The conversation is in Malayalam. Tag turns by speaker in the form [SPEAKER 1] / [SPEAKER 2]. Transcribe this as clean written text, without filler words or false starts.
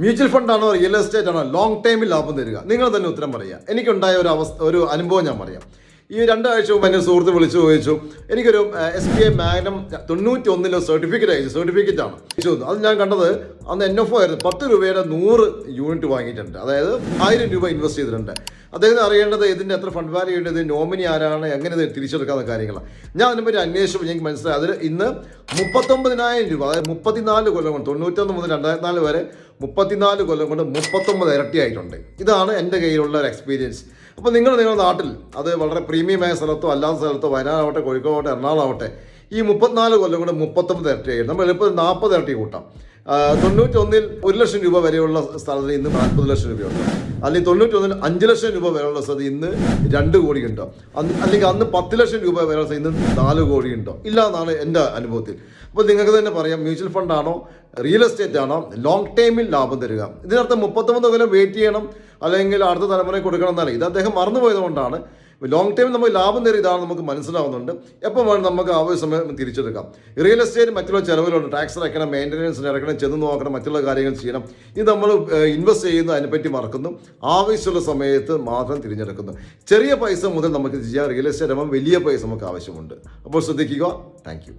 [SPEAKER 1] മ്യൂച്വൽ ഫണ്ടാണോ റിയൽ എസ്റ്റേറ്റ് ആണോ ലോങ് ടൈമിൽ ലാഭം തരിക? നിങ്ങൾ തന്നെ ഉത്തരം പറയുക. എനിക്കുണ്ടായ ഒരു അനുഭവം ഞാൻ പറയാം. ഈ 2 ആഴ്ച മുമ്പ് എൻ്റെ സുഹൃത്ത് വിളിച്ചു ചോദിച്ചു, എനിക്കൊരു SBI മാഗ്നം 91 സർട്ടിഫിക്കറ്റ് ആണ്. അത് ഞാൻ കണ്ടത് അന്ന് NFO ആയിരുന്നു. 10 രൂപയുടെ 100 യൂണിറ്റ് വാങ്ങിയിട്ടുണ്ട്. അതായത് 1000 രൂപ ഇൻവെസ്റ്റ് ചെയ്തിട്ടുണ്ട്. അദ്ദേഹത്തിന് അറിയേണ്ടത് ഇതിൻ്റെ എത്ര ഫണ്ട് വാല്യൂ ഉണ്ട്, നോമിനി ആരാണ്, എങ്ങനെ ഇത് തിരിച്ചെടുക്കാവുന്ന കാര്യങ്ങളാണ്. ഞാൻ അതിനെപ്പറ്റി അന്വേഷിച്ചപ്പോൾ എനിക്ക് മനസ്സിലായി അതിൽ ഇന്ന് 39,000 രൂപ, അതായത് 34 കൊല്ലം കൊണ്ട്, 91 മുതൽ 2004 വരെ 34 കൊല്ലം കൊണ്ട് 39 ഇരട്ടിയായിട്ടുണ്ട്. ഇതാണ് എൻ്റെ കയ്യിലുള്ള ഒരു എക്സ്പീരിയൻസ്. അപ്പോൾ നിങ്ങളുടെ നാട്ടിൽ അത് വളരെ പ്രീമിയമായ സ്ഥലത്തോ അല്ലാത്ത സ്ഥലത്തോ, വയനാടാവട്ടെ, കോഴിക്കോടാവട്ടെ, എറണാകുളമാവട്ടെ, ഈ 34 കൊല്ലം കൊണ്ട് 39 ഇരട്ടിയായിട്ട് നമ്മൾ എളുപ്പം 40 ഇരട്ടി കൂട്ടാം. 91 1 ലക്ഷം രൂപ വരെയുള്ള സ്ഥലത്ത് ഇന്ന് 40 ലക്ഷം രൂപയുണ്ട്. അല്ലെങ്കിൽ 91 5 ലക്ഷം രൂപ വരെയുള്ള സ്ഥലത്ത് ഇന്ന് 2 കോടി ഉണ്ടോ? അല്ലെങ്കിൽ അന്ന് 10 ലക്ഷം രൂപ വരെയുള്ള സ്ഥലത്ത് ഇന്ന് 4 കോടി ഉണ്ടോ? ഇല്ല എന്നാണ് എൻ്റെ അനുഭവത്തിൽ. അപ്പോൾ നിങ്ങൾക്ക് തന്നെ പറയാം, മ്യൂച്വൽ ഫണ്ടാണോ റിയൽ എസ്റ്റേറ്റ് ആണോ ലോങ് ടൈമിൽ ലാഭം തരിക? ഇതിനർത്ഥം 39 കൊല്ലം വെയിറ്റ് ചെയ്യണം അല്ലെങ്കിൽ അടുത്ത തലമുറയെ കൊടുക്കണം എന്നല്ല. ഇത് അദ്ദേഹം മറന്നുപോയത് കൊണ്ടാണ്. ലോങ് ടൈമിൽ നമുക്ക് ലാഭം തരും, ഇതാണ് നമുക്ക് മനസ്സിലാവുന്നുണ്ട്. എപ്പോൾ വേണം നമുക്ക് ആവശ്യ സമയം തിരിച്ചെടുക്കാം. റിയൽ എസ്റ്റേറ്റ് മറ്റുള്ള ചിലവുകളുണ്ട്. ടാക്സ് അടയ്ക്കണം, മെയിൻ്റനൻസിന് അടയ്ക്കണം, ചെന്ന് നോക്കണം, മറ്റുള്ള കാര്യങ്ങൾ ചെയ്യണം. ഇത് നമ്മൾ ഇൻവെസ്റ്റ് ചെയ്യുന്നു, അതിനെപ്പറ്റി മറക്കുന്നു. ആവശ്യമുള്ള സമയത്ത് മാത്രം തിരഞ്ഞെടുക്കുന്നു. ചെറിയ പൈസ മുതൽ നമുക്ക് ചെയ്യാം. റിയൽ എസ്റ്റേറ്റ് ആകുമ്പോൾ വലിയ പൈസ നമുക്ക് ആവശ്യമുണ്ട്. അപ്പോൾ ശ്രദ്ധിക്കുക. താങ്ക്